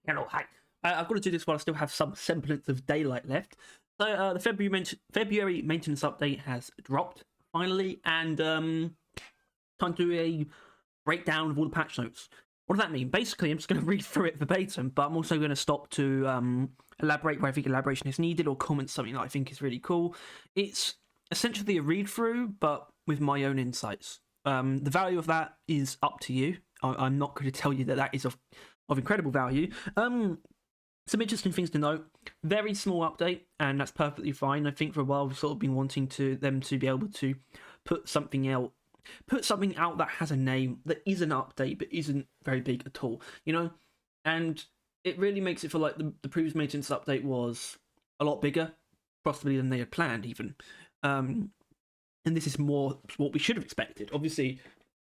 Hello, hi. I've got to do this while I still have some semblance of daylight left. So the February maintenance update has dropped finally, and time to do a breakdown of all the patch notes. What does that mean? Basically, I'm just going to read through it verbatim, but I'm also going to stop to elaborate where I think elaboration is needed or comment something that I think is really cool. It's essentially a read through, but with my own insights. The value of that is up to you. I'm not going to tell you that that is of incredible value. Some interesting things to note. Very small update, and that's perfectly fine. I think for a while we've sort of been wanting them to be able to put something out that has a name that is an update but isn't very big at all, you know. And it really makes it feel like the previous maintenance update was a lot bigger, possibly than they had planned even. And this is more what we should have expected. Obviously,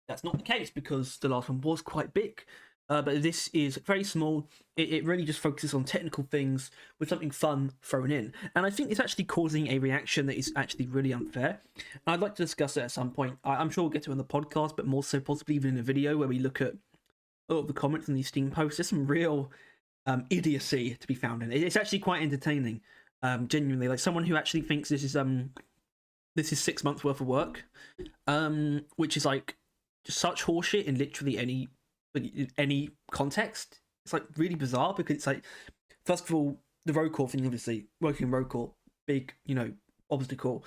that's not the case because the last one was quite big. But this is very small. It really just focuses on technical things with something fun thrown in. And I think it's actually causing a reaction that is actually really unfair. And I'd like to discuss it at some point. I'm sure we'll get to it on the podcast, but more so possibly even in a video where we look at a lot of the comments on these Steam posts. There's some real idiocy to be found in it. It's actually quite entertaining, genuinely. Like someone who actually thinks this is 6 months worth of work, which is like just such horseshit in literally any context. It's like really bizarre because it's like, first of all, the road core thing, obviously working in road core, big, you know, obstacle.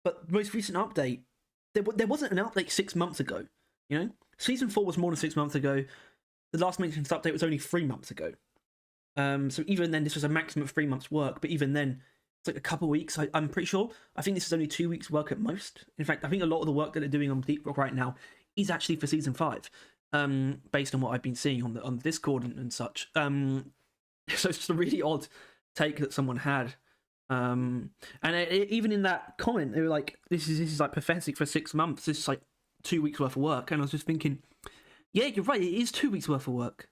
But the most recent update, there wasn't an update 6 months ago, you know. Season 4 was more than 6 months ago. The last maintenance update was only 3 months ago. So even then, this was a maximum of 3 months work, but even then it's like a couple of weeks. I'm pretty sure. I think this is only 2 weeks work at most. In fact, I think a lot of the work that they're doing on Deep Rock right now is actually for season 5. Based on what I've been seeing on the Discord and such. So it's just a really odd take that someone had. And even in that comment, they were like, "This is like pathetic for 6 months. This is like 2 weeks worth of work." And I was just thinking, yeah, you're right. It is 2 weeks worth of work.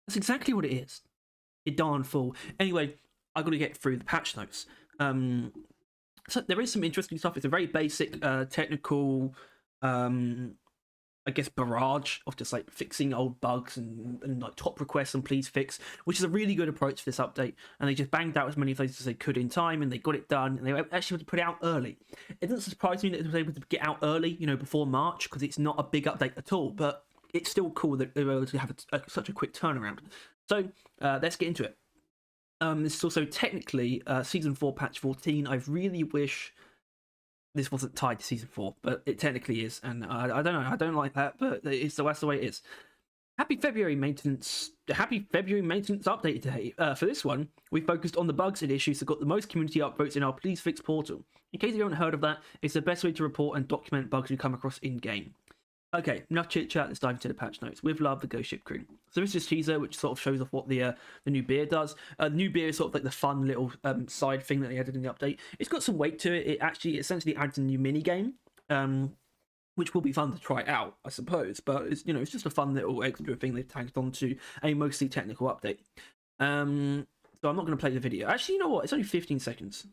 That's exactly what it is. It darn fool. Anyway, I got to get through the patch notes. So there is some interesting stuff. It's a very basic, technical. I guess barrage of just like fixing old bugs and like top requests and please fix, which is a really good approach for this update. And they just banged out as many of those as they could in time, and they got it done. And they were actually able to put it out early. It doesn't surprise me that it was able to get out early, you know, before March, because it's not a big update at all. But it's still cool that they were able to have such a quick turnaround. So let's get into it. This is also technically season 4 patch 14. I really wish this wasn't tied to season 4, but it technically is, and I don't know, I don't like that, but that's the way it is. Happy February maintenance update today. For this one, we focused on the bugs and issues that got the most community upvotes in our Please Fix portal. In case you haven't heard of that, it's the best way to report and document bugs you come across in-game. Okay, enough chit-chat, let's dive into the patch notes. With love, the Ghost Ship Crew. So this is teaser, which sort of shows off what the new beer does. The new beer is sort of like the fun little side thing that they added in the update. It's got some weight to it. It actually essentially adds a new mini-game, which will be fun to try out, I suppose. But it's, you know, it's just a fun little extra thing they've tagged onto a mostly technical update. So I'm not going to play the video. Actually, you know what? It's only 15 seconds.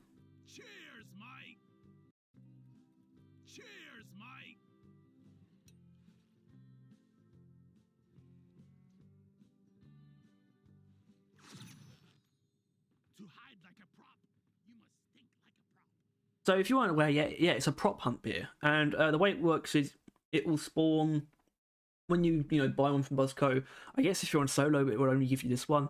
So if you aren't aware, yeah, it's a prop hunt beer, and the way it works is it will spawn when you buy one from Buzzco. I guess if you're on solo, it will only give you this one,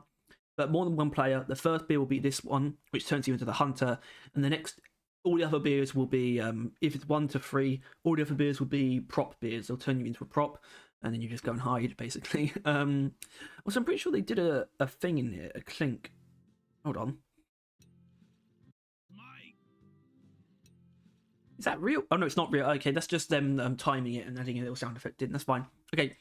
but more than one player, the first beer will be this one, which turns you into the hunter, and the next, all the other beers will be, if it's 1 to 3, all the other beers will be prop beers. They'll turn you into a prop, and then you just go and hide, basically. Also, I'm pretty sure they did a thing in here, a clink. Hold on. Is that real? Oh no, it's not real. Okay, that's just them timing it and adding a little sound effect in. That's fine. Okay,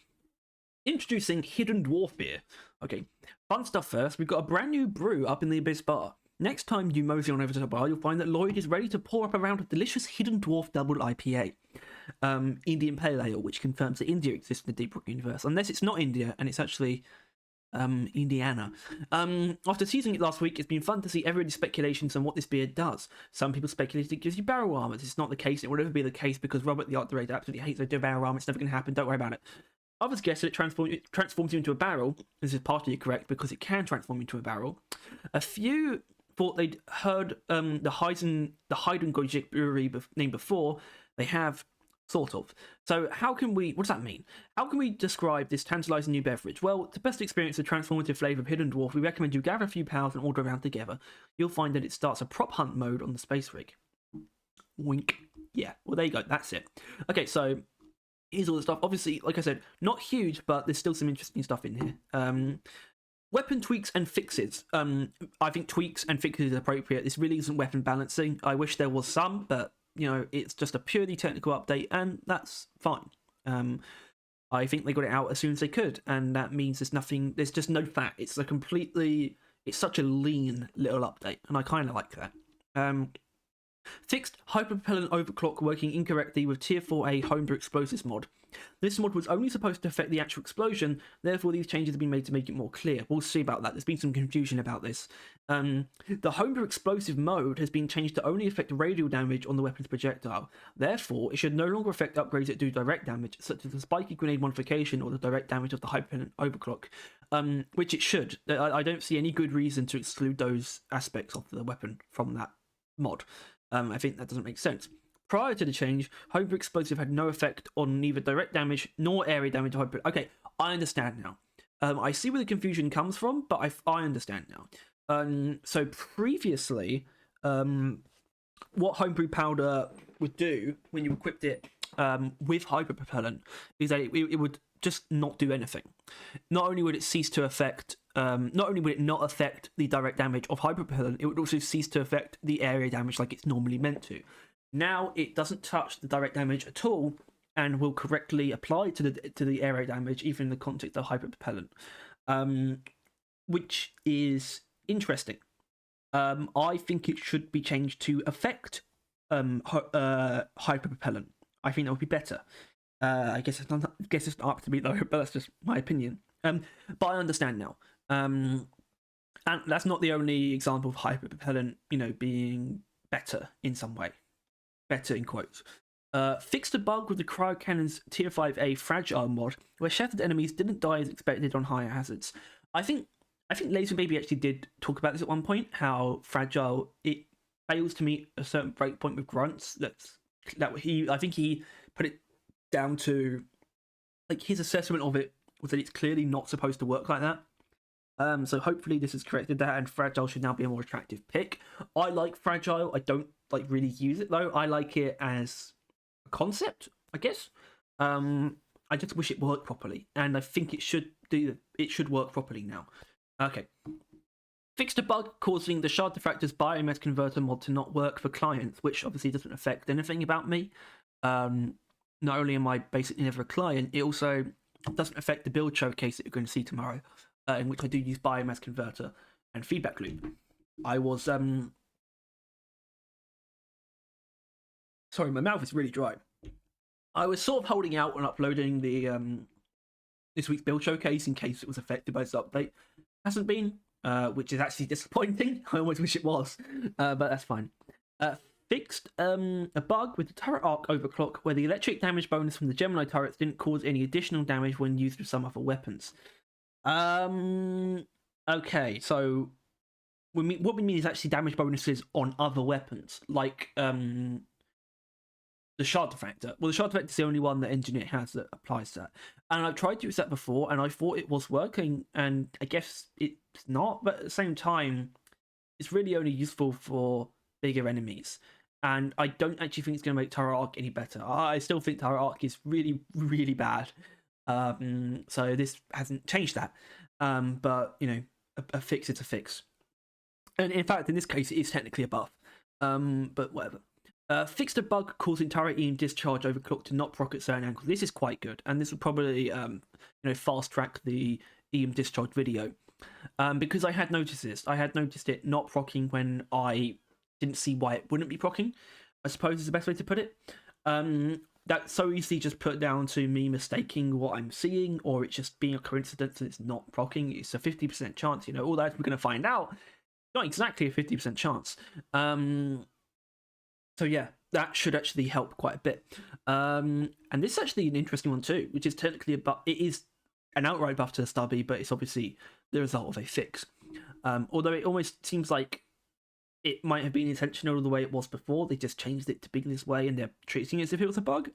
introducing Hidden Dwarf beer. Okay, fun stuff first. We've got a brand new brew up in the Abyss bar. Next time you mosey on over to the bar, you'll find that Lloyd is ready to pour up a round of delicious Hidden Dwarf Double IPA. Indian Pale Ale, which confirms that India exists in the Deep Rock universe. Unless it's not India and it's actually Indiana. After teasing it last week, it's been fun to see everybody's speculations on what this beer does. Some people speculate it gives you barrel armor. It's not the case. It will never be the case because Robert the art director absolutely hates the barrel armor. It's never going to happen. Don't worry about it. Others guess that it transforms you into a barrel. This is partially correct because it can transform into a barrel. A few thought they'd heard the Heidengojik brewery name before. They have, sort of. So how can we, what does that mean? How can we describe this tantalizing new beverage? Well, to best experience the transformative flavour of Hidden Dwarf, we recommend you gather a few pals and order around together. You'll find that it starts a prop hunt mode on the space rig. Wink. Yeah, well there you go, that's it. Okay, so here's all the stuff. Obviously, like I said, not huge, but there's still some interesting stuff in here. Weapon tweaks and fixes. I think tweaks and fixes is appropriate. This really isn't weapon balancing. I wish there was some, but you know, it's just a purely technical update, and that's fine. I think they got it out as soon as they could, and that means there's just no fat. It's such a lean little update, and I kind of like that. Fixed hyperpropellant overclock working incorrectly with Tier 4A homebrew explosives mod. This mod was only supposed to affect the actual explosion, therefore these changes have been made to make it more clear. We'll see about that. There's been some confusion about this. The homebrew explosive mode has been changed to only affect radial damage on the weapon's projectile. Therefore, it should no longer affect upgrades that do direct damage, such as the spiky grenade modification or the direct damage of the hyperpropellant overclock, which it should. I don't see any good reason to exclude those aspects of the weapon from that mod. I think that doesn't make sense. Prior to the change, homebrew explosive had no effect on neither direct damage nor area damage. Okay, I understand now. I see where the confusion comes from, but I understand now. So previously, what homebrew powder would do when you equipped it with hyperpropellant is that it would just not do anything. Not only would it cease to affect, not only would it not affect the direct damage of hyperpropellant, it would also cease to affect the area damage like it's normally meant to. Now it doesn't touch the direct damage at all, and will correctly apply to the area damage, even in the context of hyperpropellant, which is interesting. I think it should be changed to affect hyperpropellant. I think that would be better. I guess it's not up to me though, but that's just my opinion. But I understand now. And that's not the only example of hyperpropellant, being better in some way. Better in quotes. Fixed a bug with the cryo cannon's Tier 5A fragile mod, where shattered enemies didn't die as expected on higher hazards. I think Laser Baby actually did talk about this at one point, how fragile it fails to meet a certain breakpoint with grunts. I think he put it down to, like, his assessment of it was that it's clearly not supposed to work like that. So hopefully this has corrected that, and fragile should now be a more attractive pick. I like fragile. I don't really use it though. I like it as a concept, I guess. I just wish it worked properly, and I think it should work properly now. Okay. Fixed a bug causing the Shard Diffractor's biomass converter mod to not work for clients, which obviously doesn't affect anything about me. Not only am I basically never a client, it also doesn't affect the build showcase that you're going to see tomorrow, in which I do use biomass converter and feedback loop. I was sorry, my mouth is really dry. I was sort of holding out on uploading the this week's build showcase in case it was affected by this update. Hasn't been, which is actually disappointing. I almost wish it was, but that's fine. Fixed a bug with the turret arc overclock where the electric damage bonus from the Gemini turrets didn't cause any additional damage when used with some other weapons. Okay, so what we mean is actually damage bonuses on other weapons, like the Shard Diffractor. Well, the Shard Diffractor is the only one that Engineer has that applies to that. And I've tried to use that before, and I thought it was working, and I guess it's not, but at the same time, it's really only useful for bigger enemies. And I don't actually think it's going to make turret arc any better. I still think turret arc is really, really bad. So this hasn't changed that. But, a fix is a fix. And in fact, in this case, it is technically a buff. But whatever. Fixed a bug causing turret EM discharge overclock to not proc at certain angles. This is quite good, and this will probably fast track the EM discharge video, because I had noticed this. I had noticed it not procking when I didn't see why it wouldn't be procking, I suppose is the best way to put it. That's so easily just put down to me mistaking what I'm seeing, or it's just being a coincidence and it's not procking. It's a 50% chance, all that we're going to find out. Not exactly a 50% chance. So yeah, that should actually help quite a bit. And this is actually an interesting one too, which is technically it is an outright buff to the stubby, but it's obviously the result of a fix. Although it almost seems like it might have been intentional the way it was before. They just changed it to be this way, and they're treating it as if it was a bug.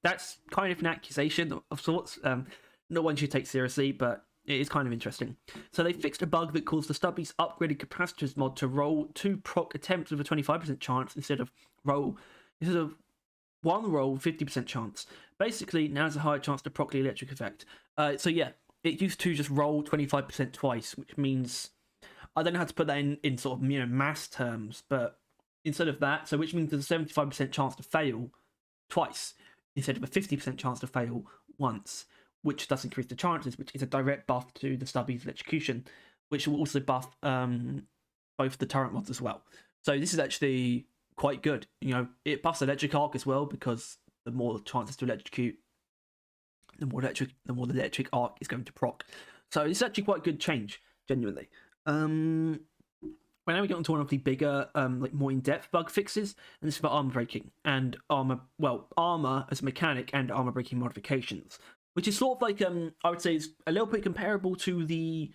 That's kind of an accusation of sorts. Not one you take seriously, but it is kind of interesting. So they fixed a bug that caused the stubbies upgraded capacitors mod to roll 2 proc attempts with a 25% chance instead of one roll 50% chance. Basically, now there's a higher chance to proc the electric effect. So yeah, it used to just roll 25% twice, which means I don't know how to put that in sort of mass terms, but instead of that, so which means there's a 75% chance to fail twice instead of a 50% chance to fail once, which does increase the chances, which is a direct buff to the stubby's electrocution, which will also buff both the turret mods as well. So this is actually quite good. It buffs electric arc as well, because the more chances to electrocute, the more the electric arc is going to proc. So this is actually quite a good change, genuinely. Well, now we get onto one of the bigger, more in-depth bug fixes, and this is for armor breaking and armor as a mechanic and armor breaking modifications, which is sort of like I would say is a little bit comparable to the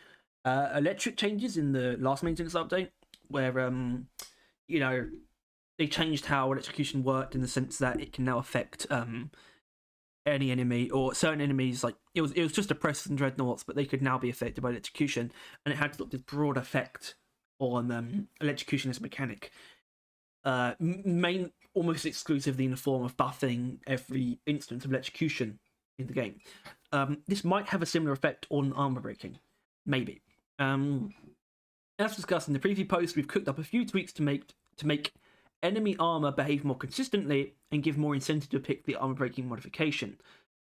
electric changes in the last maintenance update, where they changed how electrocution worked in the sense that it can now affect any enemy or certain enemies. Like it was just oppressors and dreadnoughts, but they could now be affected by electrocution, and it had sort of this broad effect on electrocution as a mechanic, almost exclusively in the form of buffing every instance of electrocution in the game. This might have a similar effect on armor breaking, maybe. As discussed in the preview post, we've cooked up a few tweaks to make enemy armor behave more consistently and give more incentive to pick the armor breaking modification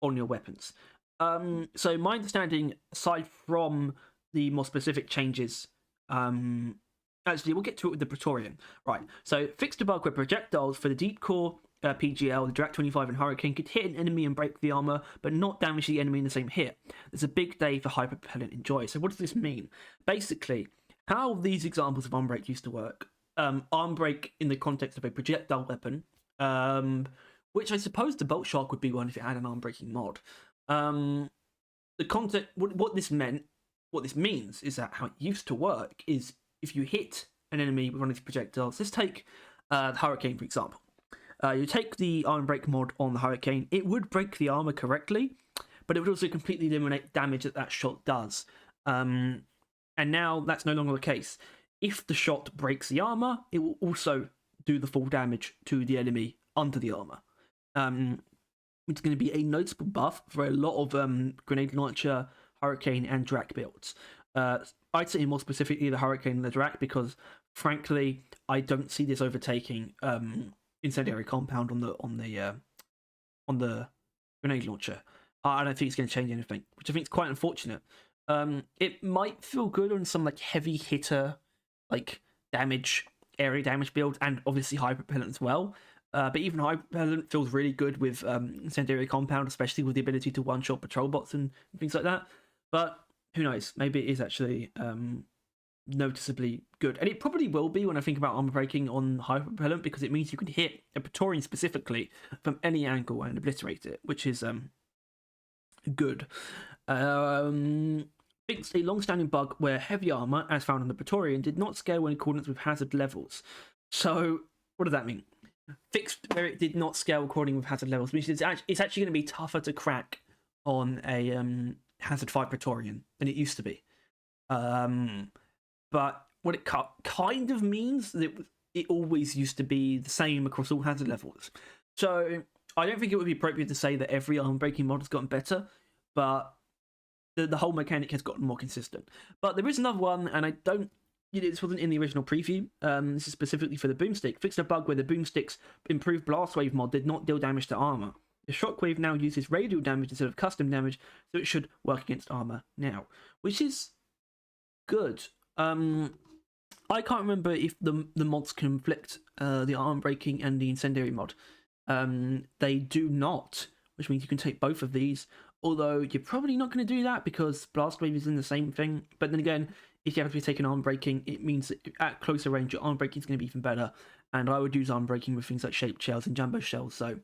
on your weapons. So my understanding, aside from the more specific changes, actually we'll get to it with the Praetorian. Right, so fixed a bug where projectiles for the deep core PGL, the Drak 25 and Hurricane could hit an enemy and break the armor, but not damage the enemy in the same hit. It's a big day for hyperpropellant enjoy. So what does this mean? Basically, how these examples of arm break used to work. Arm break in the context of a projectile weapon, which I suppose the bolt shark would be one if it had an arm breaking mod. The concept, what this means is that how it used to work is if you hit an enemy with one of these projectiles. Let's take the Hurricane, for example. You take the arm break mod on the Hurricane, it would break the armor correctly, but it would also completely eliminate damage that shot does. And now that's no longer the case. If the shot breaks the armor, it will also do the full damage to the enemy under the armor. It's going to be a noticeable buff for a lot of grenade launcher, Hurricane, and Drak builds. I'd say more specifically the Hurricane and the Drak, because frankly, I don't see this overtaking incendiary compound on the grenade launcher. I don't think it's going to change anything, which I think is quite unfortunate. It might feel good on some heavy hitter area damage builds, and obviously high propellant as well. But even high propellant feels really good with incendiary compound, especially with the ability to one-shot patrol bots and things like that. But who knows? Maybe it is actually noticeably good, and it probably will be when I think about armor breaking on high propellant, because it means you can hit a Praetorian specifically from any angle and obliterate it, which is good. Fixed a long-standing bug where heavy armor, as found on the Praetorian, did not scale in accordance with hazard levels. So what does that mean? Fixed where it did not scale according with hazard levels, which is it's actually going to be tougher to crack on a hazard 5 Praetorian than it used to be. But what it kind of means that it always used to be the same across all hazard levels. So I don't think it would be appropriate to say that every arm breaking mod has gotten better, but the whole mechanic has gotten more consistent. But there is another one, and I don't. This wasn't in the original preview. This is specifically for the boomstick. Fixed a bug where the boomstick's improved blast wave mod did not deal damage to armor. The shockwave now uses radial damage instead of custom damage, so it should work against armor now, which is good. I can't remember if the mods conflict, the arm breaking and the incendiary mod. They do not, which means you can take both of these. Although you're probably not going to do that because blast wave is in the same thing. But then again, if you have to be taking arm braking, it means that at closer range, your arm braking is going to be even better. And I would use arm braking with things like shaped shells and jumbo shells, so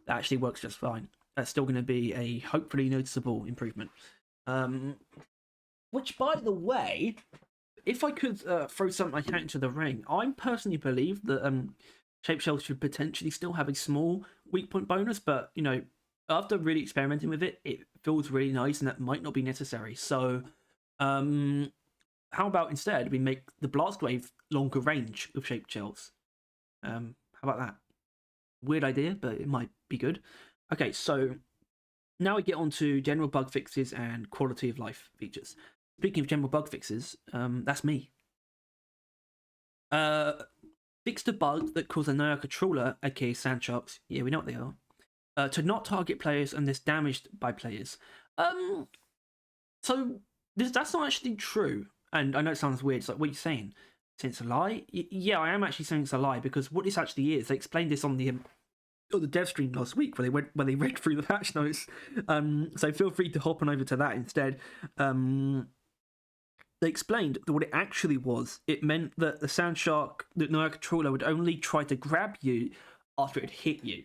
that actually works just fine. That's still going to be a hopefully noticeable improvement. Which, by the way, if I could throw something like that into the ring, I personally believe that shape shells should potentially still have a small weak point bonus, but you know, after really experimenting with it, it feels really nice, and that might not be necessary. So, how about instead we make the blast wave longer range with shaped shells? How about that? Weird idea, but it might be good. Okay, so now we get on to general bug fixes and quality of life features. Speaking of general bug fixes, that's me. Fixed a bug that caused a Naya controller, aka sand sharks, yeah, we know what they are, to not target players unless damaged by players. So that's not actually true. And I know it sounds weird. It's like, what are you saying? Saying it's a lie? Yeah, I am actually saying it's a lie, because what this actually is, they explained this on the dev stream last week where they read through the patch notes. So feel free to hop on over to that instead. They explained that what it actually was, it meant that the sand shark, the Naya controller, would only try to grab you after it hit you,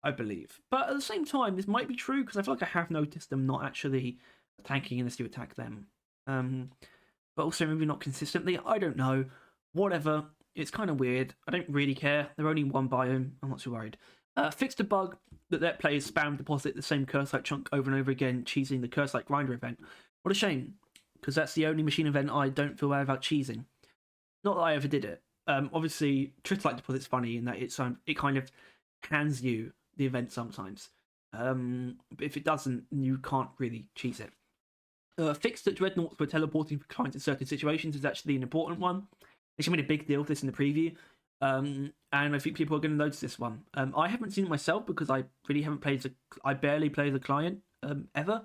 I believe. But at the same time, this might be true, because I feel like I have noticed them not actually attacking unless you attack them. But also maybe not consistently. I don't know. Whatever. It's kind of weird. I don't really care. They're only one biome. I'm not too worried. Fixed a bug that let players spam deposit the same curse-like chunk over and over again, cheesing the curse-like grinder event. What a shame, because that's the only machine event I don't feel bad about cheesing. Not that I ever did it. Obviously, Trick-like deposit's funny in that it kind of hands you the event sometimes. But if it doesn't, you can't really cheese it. Fixed that dreadnoughts were teleporting for clients in certain situations is actually an important one. They should made a big deal of this in the preview. And I think people are going to notice this one. I haven't seen it myself because I really haven't played. I barely play the client ever,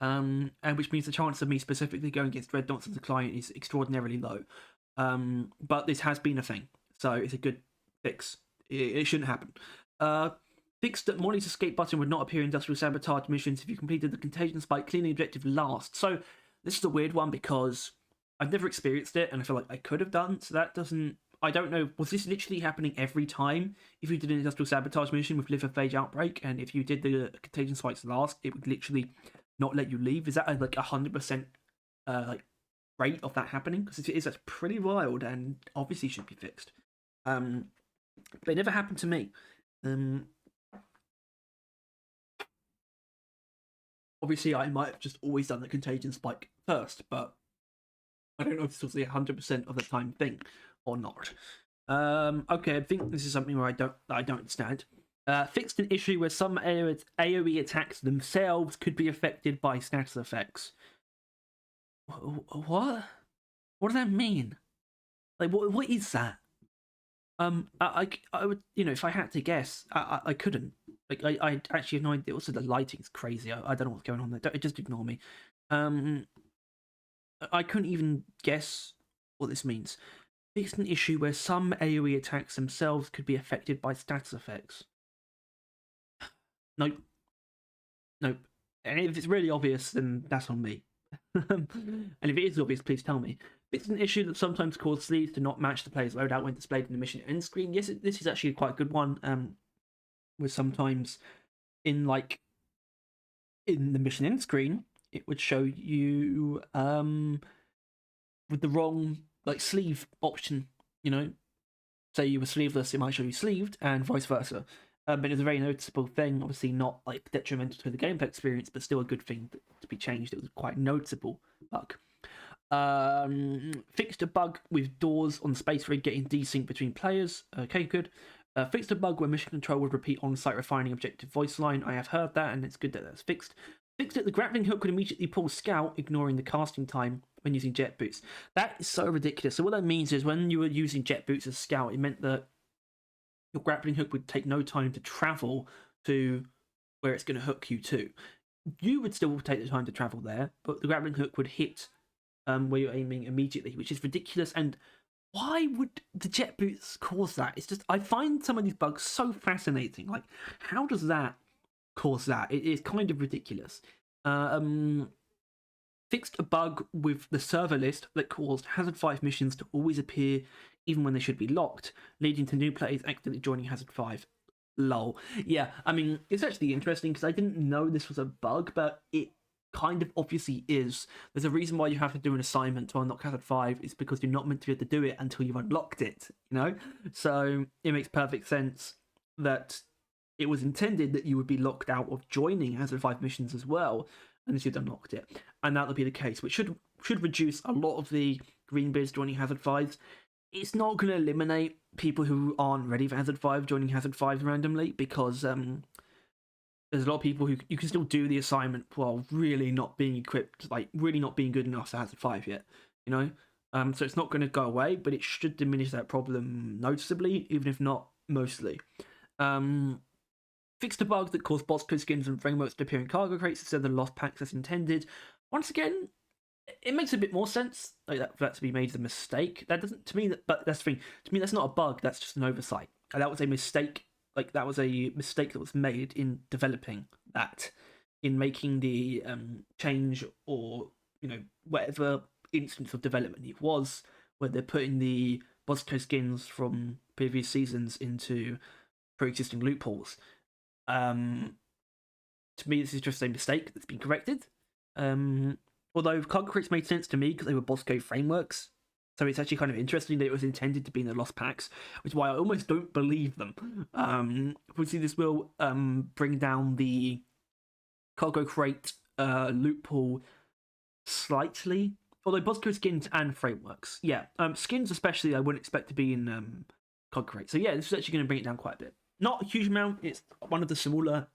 and which means the chance of me specifically going against dreadnoughts as a client is extraordinarily low. But this has been a thing, so it's a good fix. It shouldn't happen. Fixed that Molly's escape button would not appear in industrial sabotage missions if you completed the contagion spike cleaning objective last. So this is a weird one because I've never experienced it, and I feel like I could have done. So that doesn't. I don't know. Was this literally happening every time? If you did an industrial sabotage mission with liver phage outbreak, and if you did the contagion spikes last, it would literally not let you leave. Is that like 100% like rate of that happening? Because if it is, that's pretty wild, and obviously should be fixed. But it never happened to me. Obviously, I might have just always done the contagion spike first, but I don't know if this was the 100% of the time thing or not. Okay, I think this is something where I don't understand. Fixed an issue where some AoE attacks themselves could be affected by status effects. What? What does that mean? Like, what is that? I would, if I had to guess, I couldn't. Like, I actually have no idea. Also, the lighting's crazy. I don't know what's going on there. Just ignore me. I couldn't even guess what this means. Fixed an issue where some AoE attacks themselves could be affected by status effects. Nope. And if it's really obvious, then that's on me. And if it is obvious, please tell me. It's an issue that sometimes causes sleeves to not match the player's loadout when displayed in the mission end screen. Yes, this is actually quite a good one. Where sometimes in the mission end screen, it would show you with the wrong sleeve option. Say you were sleeveless, it might show you sleeved, and vice versa. But it's a very noticeable thing. Obviously, not detrimental to the gameplay experience, but still a good thing to be changed. It was quite a noticeable bug. Fixed a bug with doors on Space Rig getting desync between players. Okay, good. Fixed a bug where mission control would repeat on-site refining objective voice line. I have heard that, and it's good that that's fixed. Fixed it, the grappling hook would immediately pull Scout, ignoring the casting time when using jet boots. That is so ridiculous. So what that means is when you were using jet boots as Scout, it meant that your grappling hook would take no time to travel to where it's going to hook you to. You would still take the time to travel there, but the grappling hook would hit where you're aiming immediately, which is ridiculous. And why would the jet boots cause that? It's just, I find some of these bugs so fascinating. Like, how does that cause that? It is kind of ridiculous. Fixed fixed a bug with the server list that caused Hazard 5 missions to always appear even when they should be locked, leading to new players accidentally joining Hazard 5. Lol. Yeah, I mean, it's actually interesting because I didn't know this was a bug, but it kind of obviously is. There's a reason why you have to do an assignment to unlock Hazard 5. It's because you're not meant to be able to do it until you've unlocked it, you know? So it makes perfect sense that it was intended that you would be locked out of joining Hazard 5 missions as well unless you'd unlocked it. And that'll be the case, which should reduce a lot of the greenbeards joining Hazard 5s. It's not going to eliminate people who aren't ready for Hazard 5 joining Hazard 5 randomly, because there's a lot of people who you can still do the assignment while really not being equipped, like really not being good enough for Hazard 5 yet, you know? So it's not going to go away, but it should diminish that problem noticeably, even if not mostly. Fixed a bug that caused boss code skins and frameworks to appear in cargo crates instead of the lost packs as intended. Once again, it makes a bit more sense like that, for that to be made as a mistake. That doesn't, to me, but that's the thing. To me, that's not a bug. That's just an oversight. And that was a mistake. Like, that was a mistake that was made in developing that, in making the change, or, you know, whatever instance of development it was, where they're putting the Bosco skins from previous seasons into pre-existing loopholes. To me, this is just a mistake that's been corrected. Although cargo crates made sense to me because they were Bosco frameworks, so it's actually kind of interesting that it was intended to be in the Lost Packs, which is why I almost don't believe them. Obviously, this will bring down the cargo crate loophole slightly. Although Bosco skins and frameworks, yeah, skins especially, I wouldn't expect to be in cargo crate. So yeah, this is actually going to bring it down quite a bit. Not a huge amount. It's one of the smaller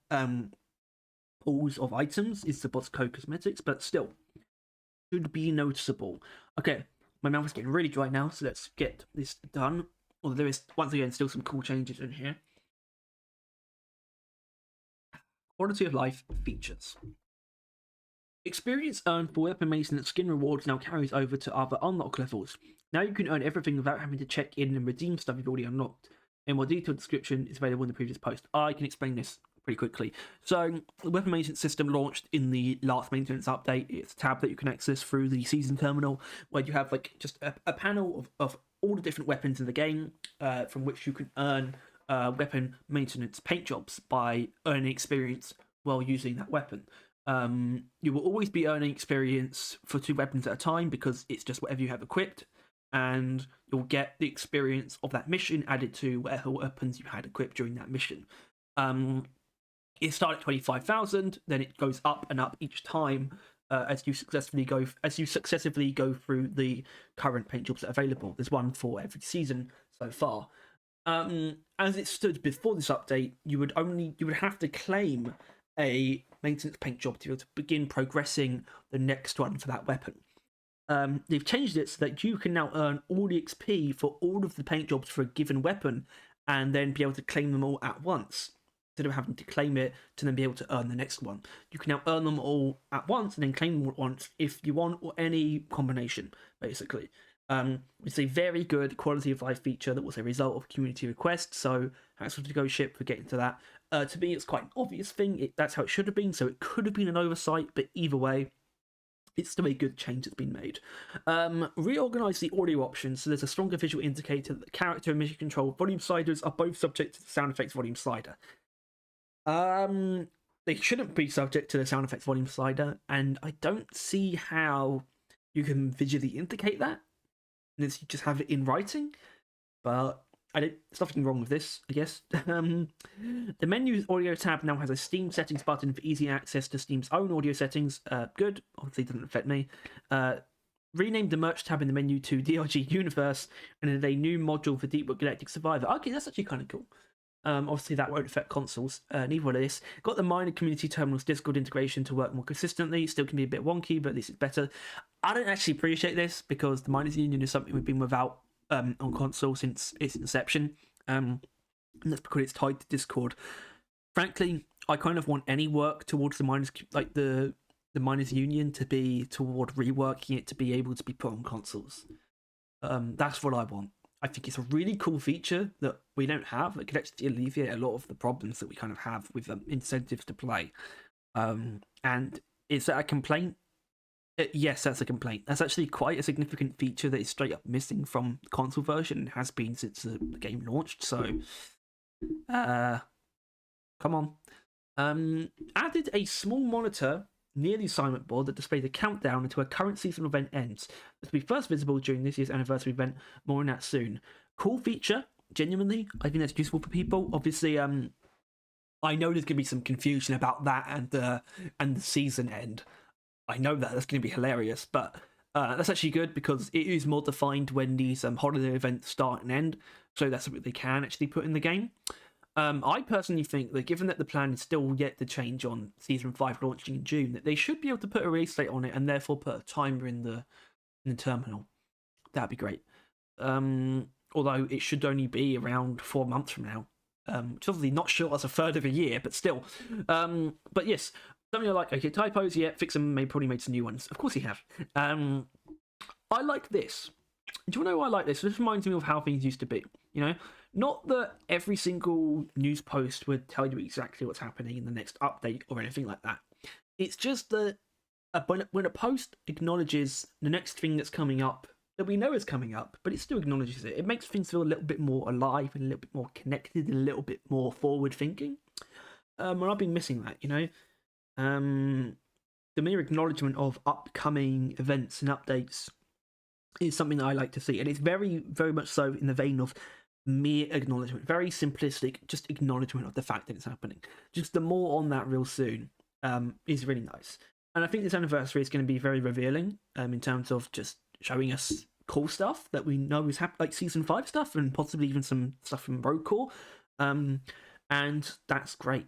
pools of items is the Bosco cosmetics, but still should be noticeable. Okay, my mouth is getting really dry now, so let's get this done. Although there is, once again, still some cool changes in here. Quality of life features. Experience earned for weapon maintenance skin rewards now carries over to other unlock levels. Now you can earn everything without having to check in and redeem stuff you've already unlocked. A more detailed description is available in the previous post. I can explain this pretty quickly. So, the weapon maintenance system launched in the last maintenance update. It's a tab that you can access through the season terminal, where you have like just a panel of all the different weapons in the game, from which you can earn weapon maintenance paint jobs by earning experience while using that weapon. You will always be earning experience for 2 weapons at a time, because it's just whatever you have equipped, and you'll get the experience of that mission added to whatever weapons you had equipped during that mission. It started at 25,000, then it goes up and up each time as you successively go through the current paint jobs that are available. There's one for every season so far. As it stood before this update, you would have to claim a maintenance paint job to be able to begin progressing the next one for that weapon. They've changed it so that you can now earn all the XP for all of the paint jobs for a given weapon, and then be able to claim them all at once, instead of having to claim it to then be able to earn the next one. You can now earn them all at once and then claim them all at once if you want, or any combination, basically. It's a very good quality of life feature that was a result of community request, so thanks to Go Ship for getting to that. To me, it's quite an obvious thing. That's how it should have been, so it could have been an oversight, but either way, it's still a good change that's been made. Reorganise the audio options so there's a stronger visual indicator that the character and mission control volume sliders are both subject to the sound effects volume slider. They shouldn't be subject to the sound effects volume slider, and I don't see how you can visually indicate that unless you just have it in writing. But there's nothing wrong with this, I guess. The menu's audio tab now has a Steam settings button for easy access to Steam's own audio settings. Good. Obviously, doesn't affect me. Renamed the merch tab in the menu to DRG Universe, and added a new module for Deep Rock Galactic Survivor. Okay, that's actually kind of cool. Obviously, that won't affect consoles. Neither will this. Got the minor community terminals Discord integration to work more consistently. Still can be a bit wonky, but at least it's better. I don't actually appreciate this, because the Miners Union is something we've been without on console since its inception, and that's because it's tied to Discord. Frankly, I kind of want any work towards the Miners, like the Miners Union, to be toward reworking it to be able to be put on consoles. That's what I want. I think it's a really cool feature that we don't have that could actually alleviate a lot of the problems that we kind of have with incentives to play. And is that a complaint? Yes, that's a complaint. That's actually quite a significant feature that is straight up missing from the console version and has been since the game launched. So, uh, come on. Added a small monitor near the assignment board that displays a countdown until a current seasonal event ends. This will be first visible during this year's anniversary event. More on that soon. Cool feature. Genuinely, I think that's useful for people. Obviously, I know there's gonna be some confusion about that and the season end. I know that's going to be hilarious, but that's actually good because it is more defined when these holiday events start and end, so that's something they can actually put in the game. I personally think that given that the plan is still yet to change on Season 5 launching in June, that they should be able to put a release date on it and therefore put a timer in the terminal. That'd be great. Although it should only be around 4 months from now. Which is obviously not sure as a third of a year, but still. But yes, something I like. Okay, typos, yeah, fix them. Probably made some new ones. Of course, you have. I like this. Do you know why I like this? This reminds me of how things used to be. You know, not that every single news post would tell you exactly what's happening in the next update or anything like that. It's just that when a post acknowledges the next thing that's coming up that we know is coming up, but it still acknowledges it. It makes things feel a little bit more alive and a little bit more connected and a little bit more forward thinking. And I've been missing that, you know. The mere acknowledgement of upcoming events and updates is something that I like to see, and it's very, very much so in the vein of mere acknowledgement, very simplistic, just acknowledgement of the fact that it's happening. Just the more on that real soon is really nice, and I think this anniversary is going to be very revealing in terms of just showing us cool stuff that we know is happening, like Season 5 stuff, and possibly even some stuff from Road Core, and that's great.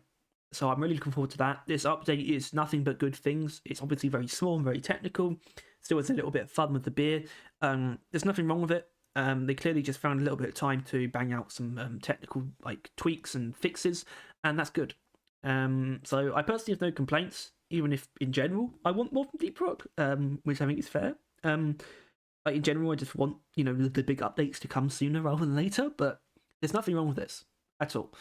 So I'm really looking forward to that. This update is nothing but good things. It's obviously very small and very technical. Still has a little bit of fun with the beer. There's nothing wrong with it. They clearly just found a little bit of time to bang out some technical like tweaks and fixes, and that's good. So I personally have no complaints, even if in general I want more from Deep Rock, which I think is fair. Like in general, I just want the big updates to come sooner rather than later. But there's nothing wrong with this at all.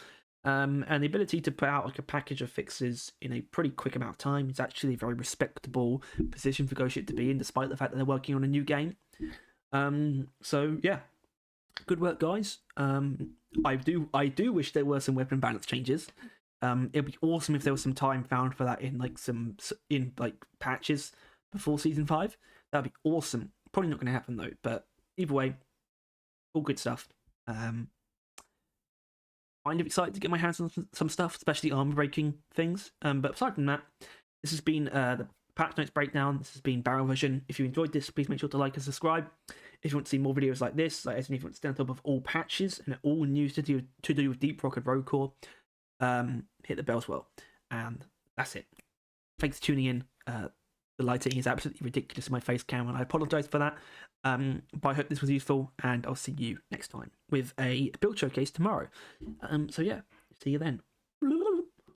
And the ability to put out like a package of fixes in a pretty quick amount of time is actually a very respectable position for Ghost Ship to be in, despite the fact that they're working on a new game. So yeah, good work, guys. I do wish there were some weapon balance changes. It'd be awesome if there was some time found for that in patches before Season 5. That'd be awesome. Probably not going to happen though. But either way, all good stuff. Kind of excited to get my hands on some stuff, especially armor breaking things. But aside from that, this has been the Patch Notes Breakdown. This has been Barrel Vision. If you enjoyed this, please make sure to like and subscribe. If you want to see more videos like this, if you want to stay on top of all patches and all news to do with Deep Rock and Road Core, hit the bell as well. And that's it. Thanks for tuning in. The lighting is absolutely ridiculous in my face cam, and I apologise for that. But I hope this was useful, and I'll see you next time with a build showcase tomorrow. So yeah, see you then.